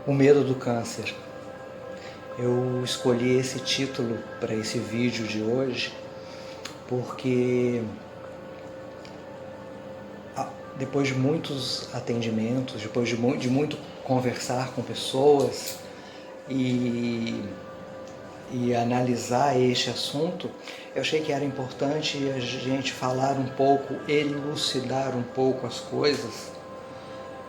O medo do câncer. Eu escolhi esse título para esse vídeo de hoje porque depois de muitos atendimentos, depois de muito conversar com pessoas e analisar este assunto, eu achei que era importante a gente falar um pouco, elucidar um pouco as coisas,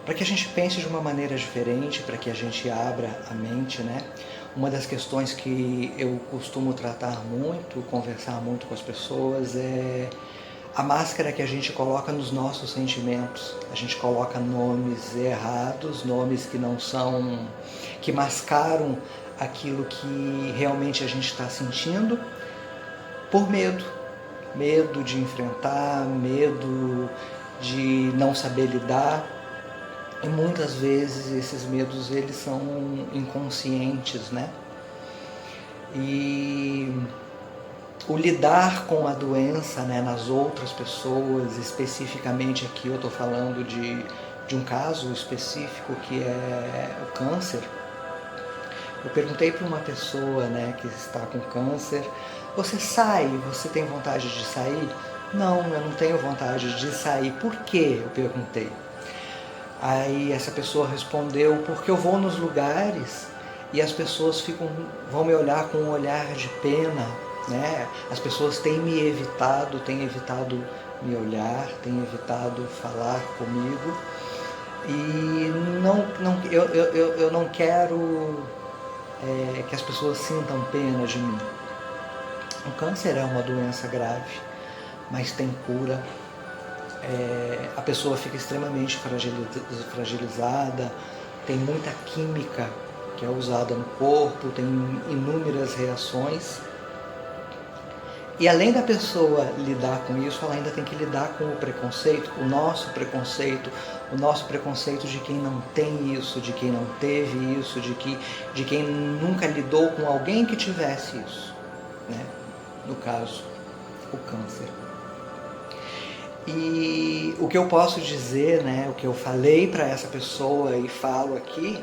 para que a gente pense de uma maneira diferente, para que a gente abra a mente, né? Uma das questões que eu costumo tratar muito, conversar muito com as pessoas é a máscara que a gente coloca nos nossos sentimentos. A gente coloca nomes errados, nomes que não são, que mascaram aquilo que realmente a gente está sentindo por medo. Medo de enfrentar, medo de não saber lidar. E muitas vezes esses medos eles são inconscientes, né? E o lidar com a doença, né, nas outras pessoas, especificamente aqui eu estou falando de um caso específico que é o câncer. Eu perguntei para uma pessoa, né, que está com câncer, você tem vontade de sair? Não, eu não tenho vontade de sair. Por quê? Eu perguntei. Aí essa pessoa respondeu, porque eu vou nos lugares e as pessoas vão me olhar com um olhar de pena, né? As pessoas têm evitado me olhar, têm evitado falar comigo e eu não quero que as pessoas sintam pena de mim. O câncer é uma doença grave, mas tem cura. A pessoa fica extremamente fragilizada, tem muita química que é usada no corpo, tem inúmeras reações. E além da pessoa lidar com isso, ela ainda tem que lidar com o preconceito, o nosso preconceito de quem não tem isso, de quem não teve isso, de quem nunca lidou com alguém que tivesse isso, né? No caso, o câncer. E o que eu posso dizer, né, o que eu falei para essa pessoa e falo aqui,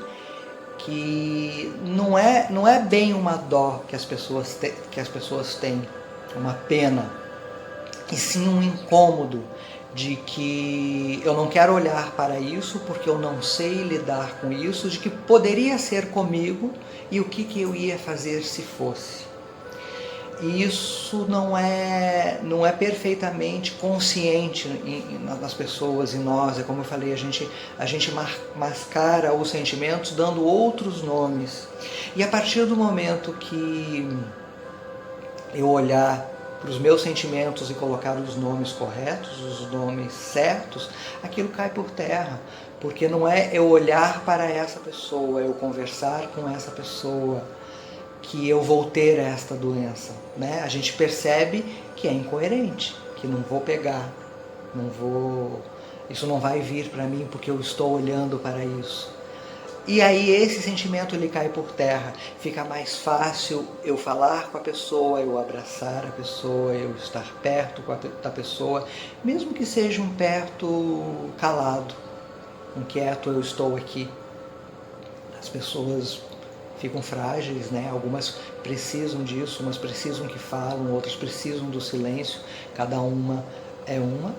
que não é bem uma dó que as pessoas têm, uma pena, e sim um incômodo de que eu não quero olhar para isso porque eu não sei lidar com isso, de que poderia ser comigo e o que eu ia fazer se fosse. E isso não é perfeitamente consciente nas pessoas, em nós. É como eu falei, a gente mascara os sentimentos dando outros nomes. E a partir do momento que eu olhar para os meus sentimentos e colocar os nomes corretos, os nomes certos, aquilo cai por terra. Porque não é eu olhar para essa pessoa, eu conversar com essa pessoa, que eu vou ter esta doença, né? A gente percebe que é incoerente, que não vou pegar, isso não vai vir para mim porque eu estou olhando para isso. E aí esse sentimento ele cai por terra, fica mais fácil eu falar com a pessoa, eu abraçar a pessoa, eu estar perto da pessoa, mesmo que seja um perto calado, um quieto, eu estou aqui. As pessoas ficam frágeis, né? Algumas precisam disso, umas precisam que falam, outras precisam do silêncio, cada uma é uma.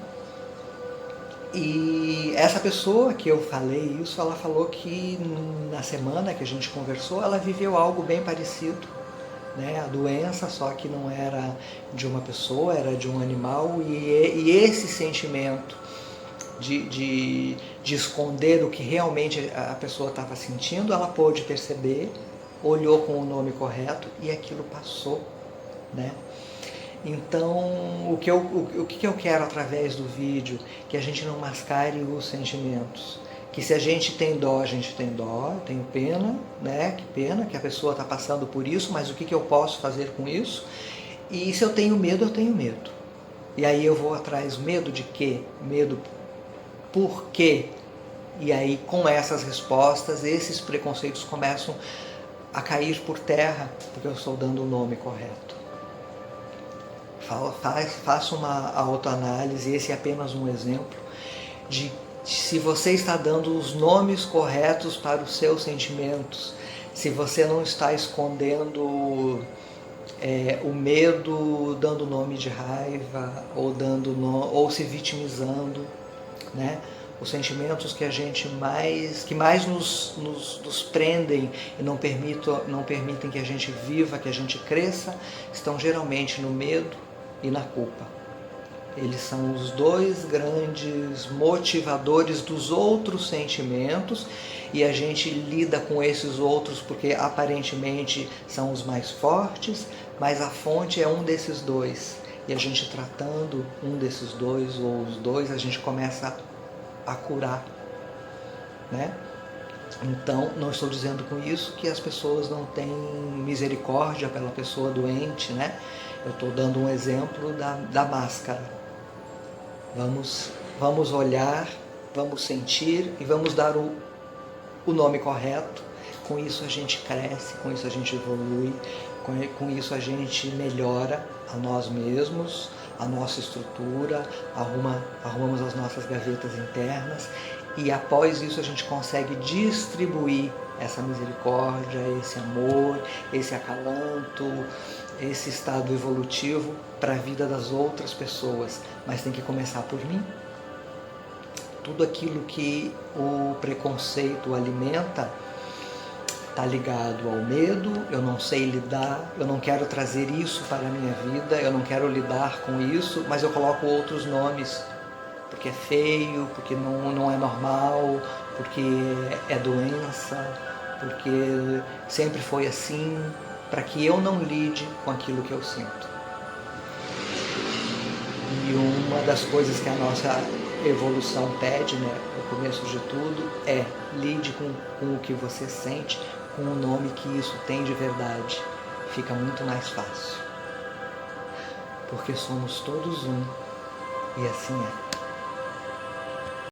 E essa pessoa que eu falei isso, ela falou que na semana que a gente conversou, ela viveu algo bem parecido, né? A doença, só que não era de uma pessoa, era de um animal, e esse sentimento de esconder o que realmente a pessoa estava sentindo, ela pôde perceber, olhou com o nome correto e aquilo passou, né? Então, o que eu quero através do vídeo? Que a gente não mascare os sentimentos. Que se a gente tem dó, a gente tem dó, eu tenho pena, né? Que pena que a pessoa está passando por isso, mas o que eu posso fazer com isso? E se eu tenho medo, eu tenho medo. E aí eu vou atrás, medo de quê? Medo por quê? E aí, com essas respostas, esses preconceitos começam a cair por terra, porque eu estou dando o nome correto. Faça uma autoanálise, esse é apenas um exemplo de se você está dando os nomes corretos para os seus sentimentos, se você não está escondendo o medo, dando nome de raiva, ou se vitimizando, né? Os sentimentos que mais nos prendem e não permitem que a gente viva, que a gente cresça, estão geralmente no medo e na culpa. Eles são os dois grandes motivadores dos outros sentimentos, e a gente lida com esses outros porque aparentemente são os mais fortes, mas a fonte é um desses dois. E a gente tratando um desses dois ou os dois, a gente começa a curar, né? Então, não estou dizendo com isso que as pessoas não têm misericórdia pela pessoa doente, né? Eu estou dando um exemplo da máscara. Vamos olhar, vamos sentir e vamos dar o nome correto. Com isso a gente cresce, com isso a gente evolui, com isso a gente melhora a nós mesmos, a nossa estrutura, arrumamos as nossas gavetas internas, e após isso a gente consegue distribuir essa misericórdia, esse amor, esse acalanto, esse estado evolutivo para a vida das outras pessoas. Mas tem que começar por mim. Tudo aquilo que o preconceito alimenta está ligado ao medo. Eu não sei lidar, eu não quero trazer isso para a minha vida, eu não quero lidar com isso, mas eu coloco outros nomes, porque é feio, porque não é normal, porque é doença, porque sempre foi assim, para que eu não lide com aquilo que eu sinto. E uma das coisas que a nossa evolução pede, né, no começo de tudo, é lide com o que você sente, com o nome que isso tem de verdade. Fica muito mais fácil. Porque somos todos um, e assim é.